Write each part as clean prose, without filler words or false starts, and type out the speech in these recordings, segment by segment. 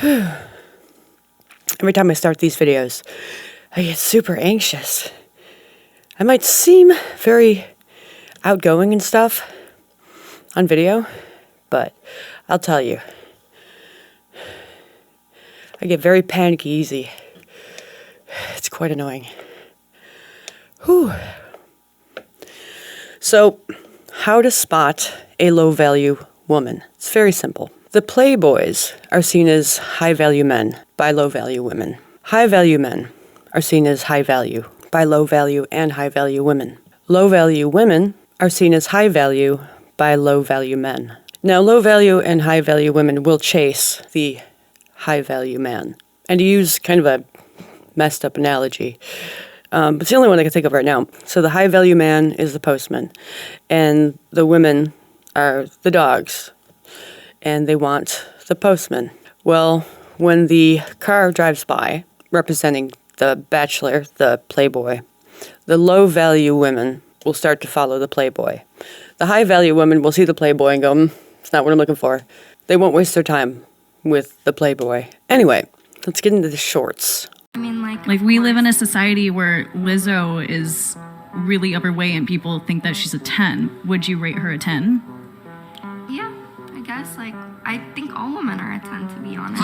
Every time I start these videos, I get super anxious. I might seem very outgoing and stuff on video, but I'll tell you, I get very panicky easy. It's quite annoying. Whew. So, how to spot a low-value woman? It's very simple. The playboys are seen as high-value men by low-value women. High-value men are seen as high-value by low-value and high-value women. Low-value women are seen as high-value by low-value men. Now, low-value and high-value women will chase the high-value man. And to use kind of a messed up analogy, but it's the only one I can think of right now. So the high-value man is the postman, and the women are the dogs, and they want the postman. Well, when the car drives by, representing the bachelor, the playboy, the low-value women will start to follow the playboy. The high-value women will see the playboy and go, it's not what I'm looking for. They won't waste their time with the playboy. Anyway, let's get into the shorts. I mean, like we live in a society where Lizzo is really overweight and people think that she's a 10. Would you rate her a 10? Yeah, I guess. Like, I think all women are a 10, to be honest.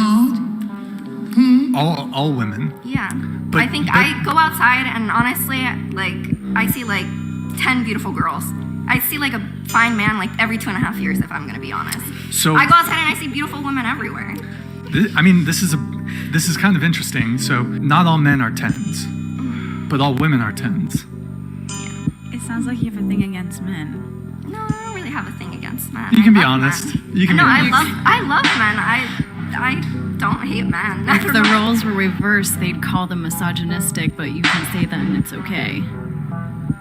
All women. Yeah. I think I go outside and honestly, like, I see like 10 beautiful girls. I see like a fine man like every 2.5 years, if I'm gonna be honest. So I go outside and I see beautiful women everywhere. This is kind of interesting. So not all men are 10s, but all women are 10s. Yeah. It sounds like you have a thing against men. No, I don't really have a thing against men. You can be honest. You can be honest. I love men. I don't hate men. If the roles were reversed, they'd call them misogynistic, but you can say that and it's okay.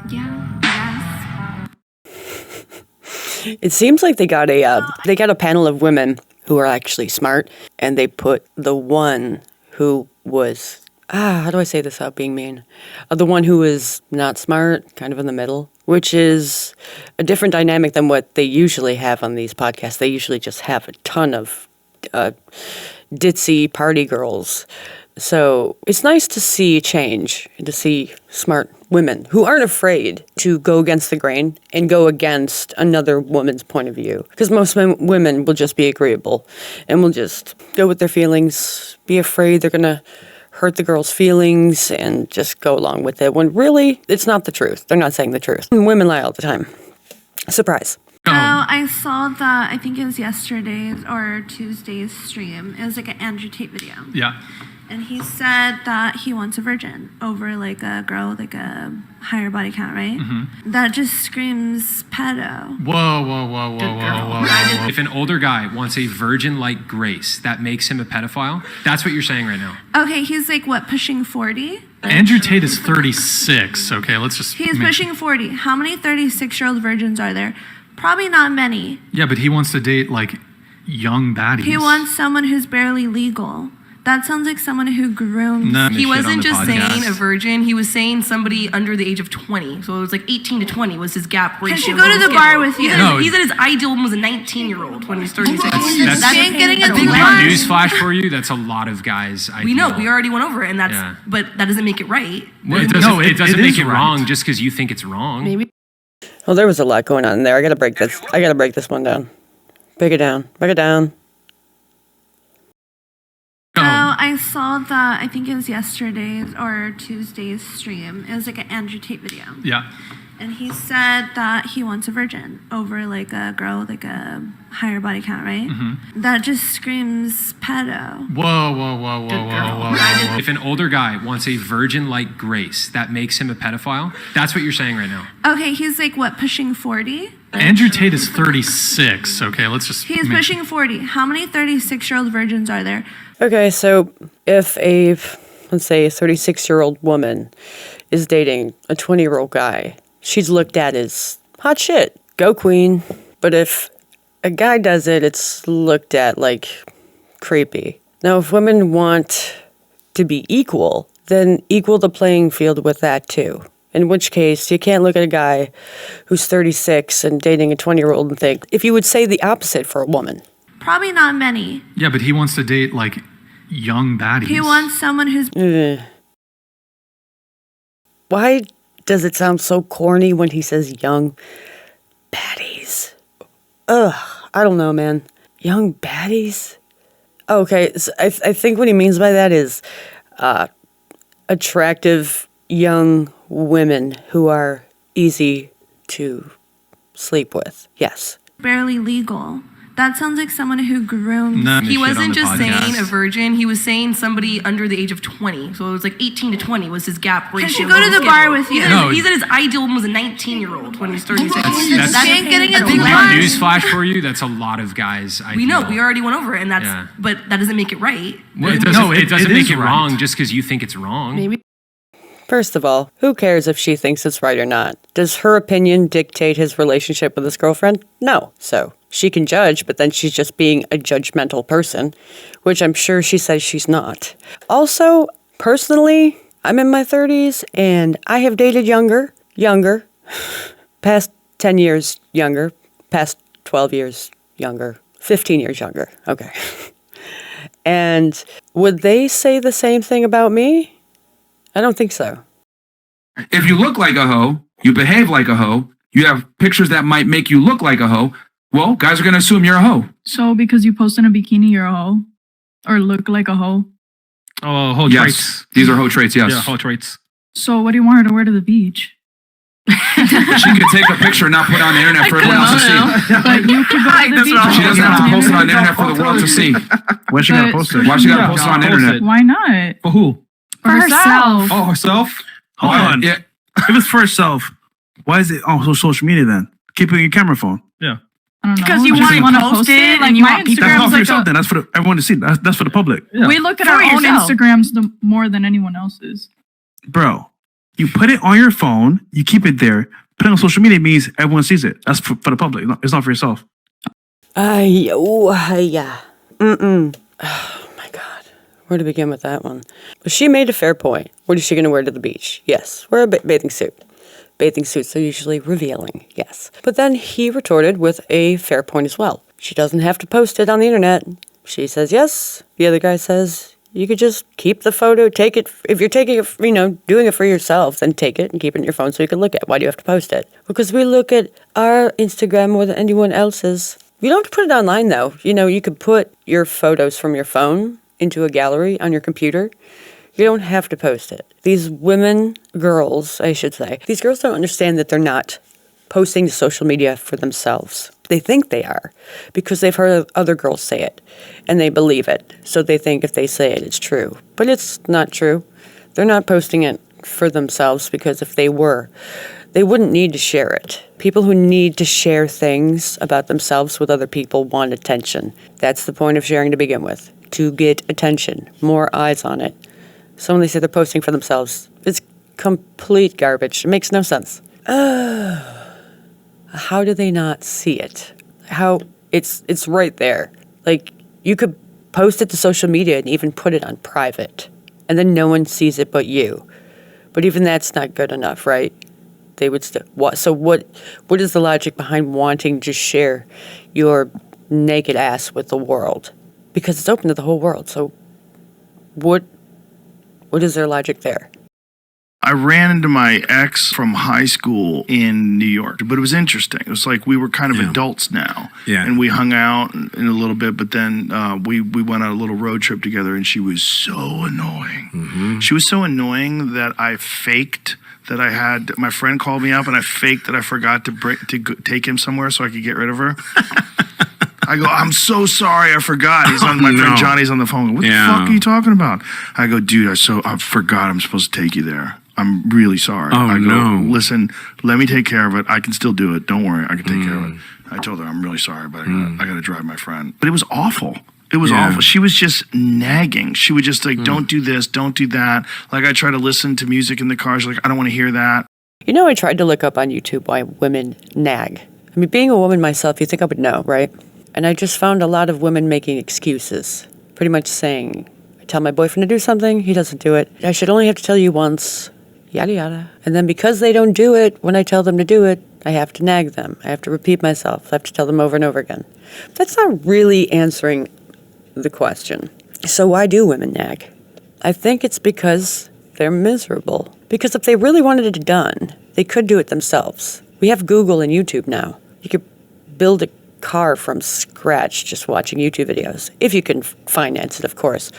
Yeah, I guess. It seems like they got a panel of women who are actually smart, and they put the one who was, how do I say this without being mean? The one who is not smart, kind of in the middle, which is a different dynamic than what they usually have on these podcasts. They usually just have a ton of ditzy party girls. So it's nice to see change and to see smart women who aren't afraid to go against the grain and go against another woman's point of view. Because most women will just be agreeable and will just go with their feelings, be afraid they're going to hurt the girl's feelings and just go along with it. When really, it's not the truth. They're not saying the truth. And women lie all the time. Surprise. So I saw that, I think it was yesterday's or Tuesday's stream. It was like an Andrew Tate video. Yeah. And he said that he wants a virgin over like a girl with like a higher body count, right? Mm-hmm. That just screams pedo. Whoa. If an older guy wants a virgin like Grace, that makes him a pedophile? That's what you're saying right now. Okay, he's like, what, pushing 40? Andrew Tate is 36. Okay, let's just... He's pushing 40. How many 36-year-old virgins are there? Probably not many. Yeah, but he wants to date like young baddies. He wants someone who's barely legal. That sounds like someone who grooms. He wasn't just saying a virgin. He was saying somebody under the age of 20. So it was like 18 to 20 was his gap ratio. Can she go to the bar with you? He said his ideal one was a 19-year-old when he was 36. That's getting a big bar. Newsflash for you. That's a lot of guys. We know. We already went over it, and but that doesn't make it right. It doesn't make it wrong just because you think it's wrong. Maybe. Well, there was a lot going on there. I gotta break this one down. Break it down. So I saw that, I think it was yesterday's or Tuesday's stream. It was like an Andrew Tate video. Yeah. And he said that he wants a virgin over like a girl with like a higher body count, right? Mm-hmm. That just screams pedo. If an older guy wants a virgin like Grace, that makes him a pedophile? That's what you're saying right now. Okay, he's like, what, pushing 40? Andrew Tate is 36. Okay, let's just... He's pushing 40. How many 36-year-old virgins are there? Okay, so if let's say a 36-year-old woman is dating a 20-year-old guy, she's looked at as hot shit. Go queen. But if a guy does it, it's looked at like creepy. Now, if women want to be equal, then equal the playing field with that too. In which case, you can't look at a guy who's 36 and dating a 20-year-old and think, if you would say the opposite for a woman. Probably not many. Yeah, but he wants to date like young baddies. He wants someone who's Why does it sound so corny when he says young baddies? Ugh, I don't know, man. Young baddies? Okay, so I think what he means by that is attractive young women who are easy to sleep with. Yes. barely legal. That sounds like someone who grooms. No, He shit on wasn't the just podcast. saying a virgin. He was saying somebody under the age of 20. So it was like 18 to 20 was his gap ratio. Can she go to the bar with you? No. He said his ideal one was a 19-year-old when he started saying That's- She ain't getting a I think bar. newsflash for you, that's a lot of guys. We know, we already went over it, and that's, Yeah. but that doesn't make it right. It doesn't, No, it doesn't it make is it right. wrong just because you think it's wrong. First of all, who cares if she thinks it's right or not? Does her opinion dictate his relationship with his girlfriend? No. So she can judge, but then she's just being a judgmental person, which I'm sure she says she's not. Also, personally, I'm in my 30s and I have dated younger, past 10 years younger, past 12 years younger, 15 years younger. Okay. And would they say the same thing about me? I don't think so. If you look like a hoe, you behave like a hoe, you have pictures that might make you look like a hoe, well, guys are going to assume you're a hoe. So because you post in a bikini, you're a hoe? Or look like a hoe? Oh, hoe Yes, traits. these are hoe traits, yes. Yeah, hoe traits. So what do you want her to wear to the beach? She could take a picture and not put it on the internet for everyone else to see. But you could go to the beach. She doesn't have to post it on the internet for the world to see. When's she gonna post it? Why she got to Yeah, post it on the post internet? it. Why not? For who? For herself. Oh, herself? Hold on. Yeah. If it's for herself, why is it on social media then? Keep it in your camera phone. Yeah. I don't know. Because you Just wanna wanna post it Like and you my want people- That's Instagram's not for like yourself a, then. That's for everyone to see. That's for the public. Yeah. we look at For our own yourself. Instagrams more than anyone else's. Bro, you put it on your phone, you keep it there. Put it on social media means everyone sees it. That's for the public. It's not for yourself. Yeah. Oh my God. Where to begin with that one? But she made a fair point. What is she going to wear to the beach? Yes. Wear a bathing suit. Bathing suits are usually revealing. Yes. But then he retorted with a fair point as well. She doesn't have to post it on the internet. She says yes. The other guy says you could just keep the photo, take it. If you're taking it, doing it for yourself, then take it and keep it in your phone so you can look at it. Why do you have to post it? Because we look at our Instagram more than anyone else's. You don't have to put it online, though. You could put your photos from your phone into a gallery on your computer. You don't have to post it. These girls, I should say, these girls don't understand that they're not posting to social media for themselves. They think they are because they've heard other girls say it and they believe it. So they think if they say it, it's true. But it's not true. They're not posting it for themselves because if they were, they wouldn't need to share it. People who need to share things about themselves with other people want attention. That's the point of sharing to begin with, to get attention, more eyes on it. So when they say they're posting for themselves, it's complete garbage. It makes no sense. How do they not see it? How it's right there. Like, you could post it to social media and even put it on private, and then no one sees it but you. But even that's not good enough, right? They would still. So what is the logic behind wanting to share your naked ass with the world? Because it's open to the whole world. So what is their logic there? I ran into my ex from high school in New York, but it was interesting. It was like we were kind of adults now, and we hung out in a little bit. But then we went on a little road trip together, and she was so annoying. Mm-hmm. She was so annoying that I faked that I had. My friend called me up, and I faked that I forgot to take him somewhere so I could get rid of her. I go, I'm so sorry, I forgot. My friend Johnny's on the phone. What the fuck are you talking about? I go, dude, I forgot I'm supposed to take you there. I'm really sorry. I go, listen, let me take care of it. I can still do it. Don't worry, I can take care of it. I told her, I'm really sorry, but I got to drive my friend. But it was awful. It was awful. She was just nagging. She would just like, don't do this, don't do that. Like, I try to listen to music in the car. She's like, I don't want to hear that. I tried to look up on YouTube why women nag. I mean, being a woman myself, you think I would know, right? And I just found a lot of women making excuses, pretty much saying, I tell my boyfriend to do something, he doesn't do it. I should only have to tell you once, yada yada. And then because they don't do it, when I tell them to do it, I have to nag them. I have to repeat myself. I have to tell them over and over again. That's not really answering the question. So why do women nag? I think it's because they're miserable. Because if they really wanted it done, they could do it themselves. We have Google and YouTube now. You could build a car from scratch just watching YouTube videos, if you can finance it, of course.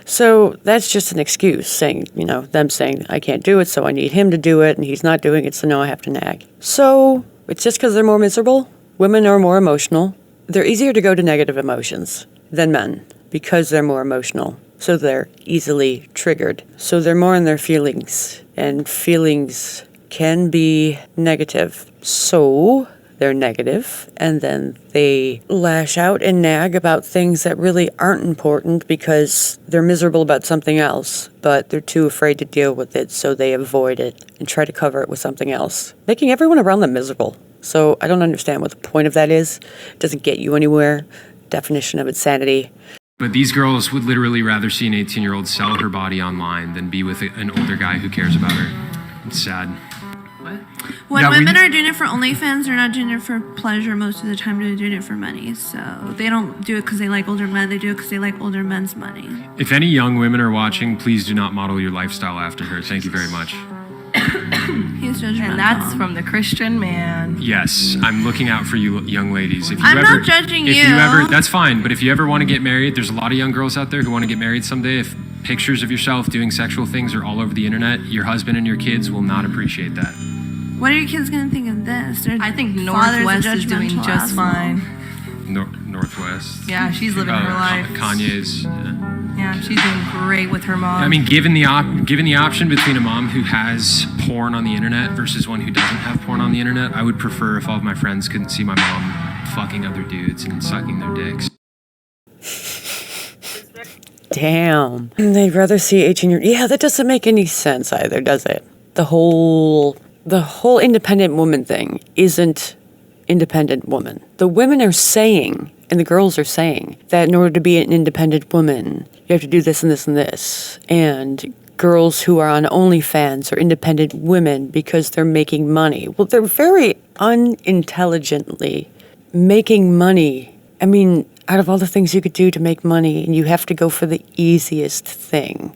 So that's just an excuse, saying, them saying, I can't do it, so I need him to do it, and he's not doing it, so now I have to nag. So it's just because they're more miserable. Women are more emotional. They're easier to go to negative emotions than men because they're more emotional. So they're easily triggered. So they're more in their feelings, and feelings can be negative. So they're negative, and then they lash out and nag about things that really aren't important because they're miserable about something else, but they're too afraid to deal with it, so they avoid it and try to cover it with something else, making everyone around them miserable. So I don't understand what the point of that is. It doesn't get you anywhere. Definition of insanity. But these girls would literally rather see an 18-year-old sell her body online than be with an older guy who cares about her. It's sad. When women are doing it for OnlyFans, they're not doing it for pleasure most of the time. They're doing it for money. So they don't do it because they like older men. They do it because they like older men's money. If any young women are watching, please do not model your lifestyle after her. Thank you very much. He's judgmental. And that's from the Christian man. Yes, I'm looking out for you young ladies. If you I'm ever, not judging if you. That's fine. But if you ever want to get married, there's a lot of young girls out there who want to get married someday. If pictures of yourself doing sexual things are all over the internet, your husband and your kids will not appreciate that. What are your kids going to think of this? I think Northwest is doing just fine. Northwest. Yeah, she's living her life. Kanye's. Yeah, she's doing great with her mom. I mean, given the option between a mom who has porn on the internet versus one who doesn't have porn on the internet, I would prefer if all of my friends couldn't see my mom fucking other dudes and sucking their dicks. Damn. They'd rather see 18-year-old. Yeah, that doesn't make any sense either, does it? The whole independent woman thing isn't independent woman. The women are saying, and the girls are saying, that in order to be an independent woman, you have to do this and this and this. And girls who are on OnlyFans are independent women because they're making money. Well, they're very unintelligently making money. I mean, out of all the things you could do to make money, and you have to go for the easiest thing.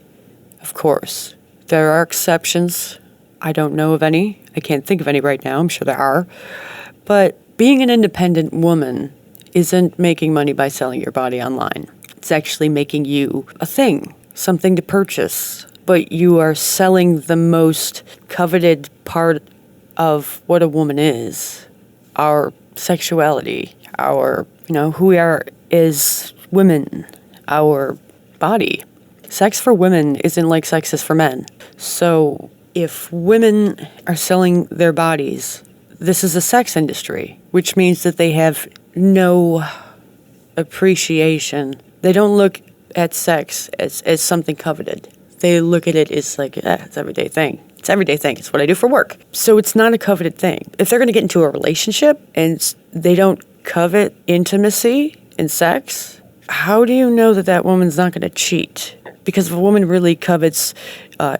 Of course, there are exceptions. I don't know of any. I can't think of any right now. I'm sure there are. But being an independent woman isn't making money by selling your body online. It's actually making you a thing, something to purchase. But you are selling the most coveted part of what a woman is, our sexuality, our, who we are as women, our body. Sex for women isn't like sex is for men. So if women are selling their bodies, this is a sex industry, which means that they have no appreciation. They don't look at sex as something coveted. They look at it as like, it's everyday thing. It's everyday thing. It's what I do for work. So it's not a coveted thing. If they're going to get into a relationship and they don't covet intimacy and sex, how do you know that that woman's not going to cheat? Because if a woman really covets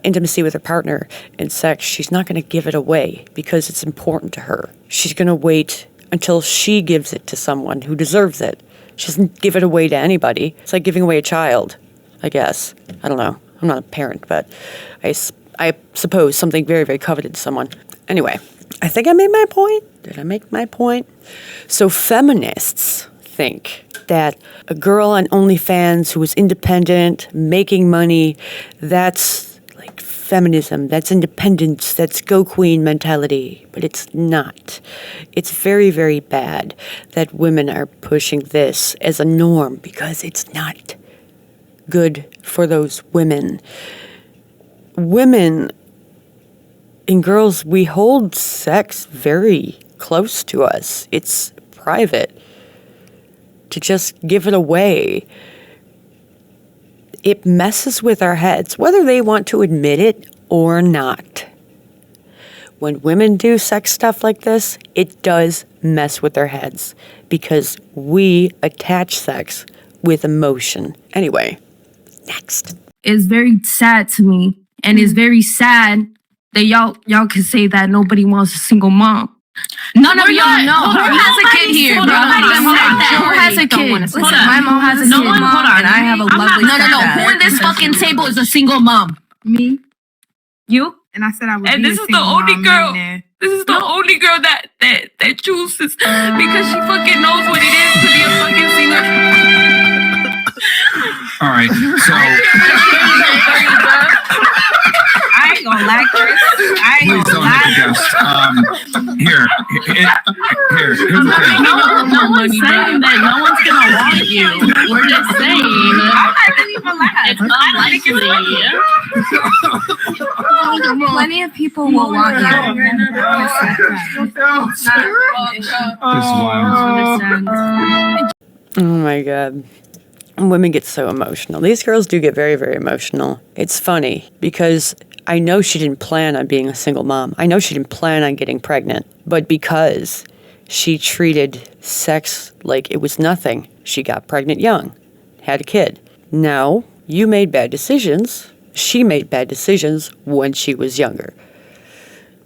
intimacy with her partner and sex, she's not going to give it away because it's important to her. She's going to wait until she gives it to someone who deserves it. She doesn't give it away to anybody. It's like giving away a child, I guess. I don't know. I'm not a parent, but I suppose something very, very coveted to someone. Anyway, I think I made my point. Did I make my point? So feminists think that a girl on OnlyFans who is independent, making money, that's like feminism, that's independence, that's go queen mentality. But it's not. It's very, very bad that women are pushing this as a norm because it's not good for those women. Women and girls, we hold sex very close to us. It's private. To just give it away, it messes with our heads, whether they want to admit it or not. When women do sex stuff like this, it does mess with their heads because we attach sex with emotion. Anyway, next. It's very sad to me, and it's very sad that y'all can say that nobody wants a single mom. None of y'all know. Who has a kid here, bro? Who has a kid? Listen, my mom has a single mom, and I have a lovely No. Who in this fucking table is a single mom? Me. You? And I said I would And be this a is the single only mom girl. millionaire. This is the only girl that chooses because she fucking knows what it is to be a fucking single. All right. So I ain't gonna lie, Chris. I ain't please don't gonna hit the lie. guest. Here's the thing. No one's saying that no one's gonna want you. We're just saying it's unlikely. Plenty of people will want you. This is wild. Oh my God. Women get so emotional. These girls do get very, very emotional. It's funny because I know she didn't plan on being a single mom. I know she didn't plan on getting pregnant. But because she treated sex like it was nothing, she got pregnant young, had a kid. Now, you made bad decisions. She made bad decisions when she was younger.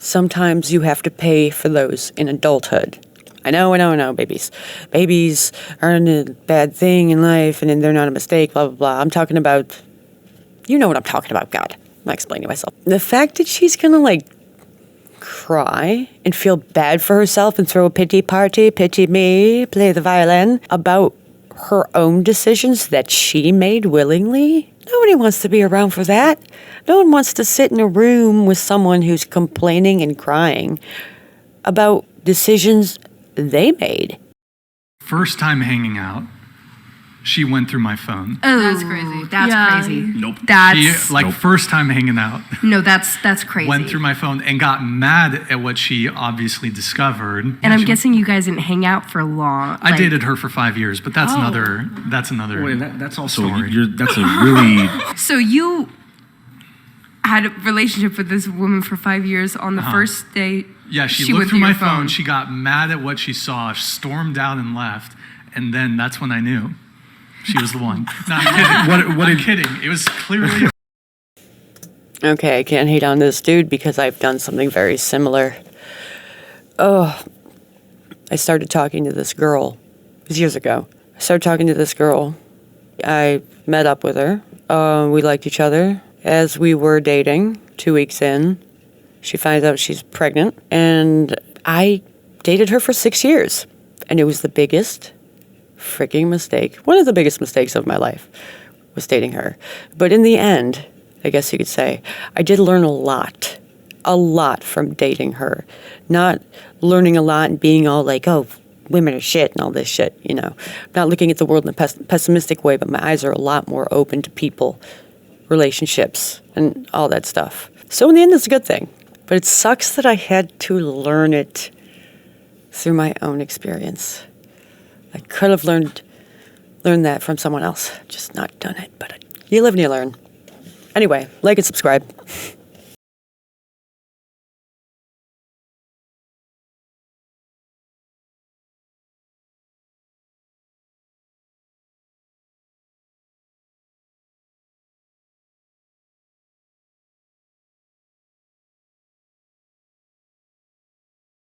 Sometimes you have to pay for those in adulthood. I know, babies. Babies aren't a bad thing in life, and then they're not a mistake, blah, blah, blah. I'm talking about, you know what I'm talking about, God. I'm not explaining myself. The fact that she's gonna, cry and feel bad for herself and throw a pity party, pity me, play the violin, about her own decisions that she made willingly, nobody wants to be around for that. No one wants to sit in a room with someone who's complaining and crying about decisions they made. First time hanging out, she went through my phone. Oh, that's crazy. That's crazy. Nope. First time hanging out. No, that's crazy. Went through my phone and got mad at what she obviously discovered. And I'm guessing you guys didn't hang out for long. I dated her for 5 years, but that's another. Wait, that's also story. that's a really. So you had a relationship with this woman for 5 years. On the first day, yeah, she looked through my phone. She got mad at what she saw, stormed out and left, and then that's when I knew she was the one. No, I'm kidding. I'm kidding. It was clearly. Okay, I can't hate on this dude because I've done something very similar. I started talking to this girl. It was years ago. I started talking to this girl. I met up with her. We liked each other. As we were dating, 2 weeks in, she finds out she's pregnant. And I dated her for 6 years. And it was the biggest freaking mistake. One of the biggest mistakes of my life was dating her. But in the end, I guess you could say, I did learn a lot from dating her. Not learning a lot and being all like, oh, women are shit and all this shit, you know. Not looking at the world in a pessimistic way, but my eyes are a lot more open to people, relationships, and all that stuff. So in the end, it's a good thing. But it sucks that I had to learn it through my own experience. I could have learned that from someone else, just not done it. But you live and you learn. Anyway, like and subscribe.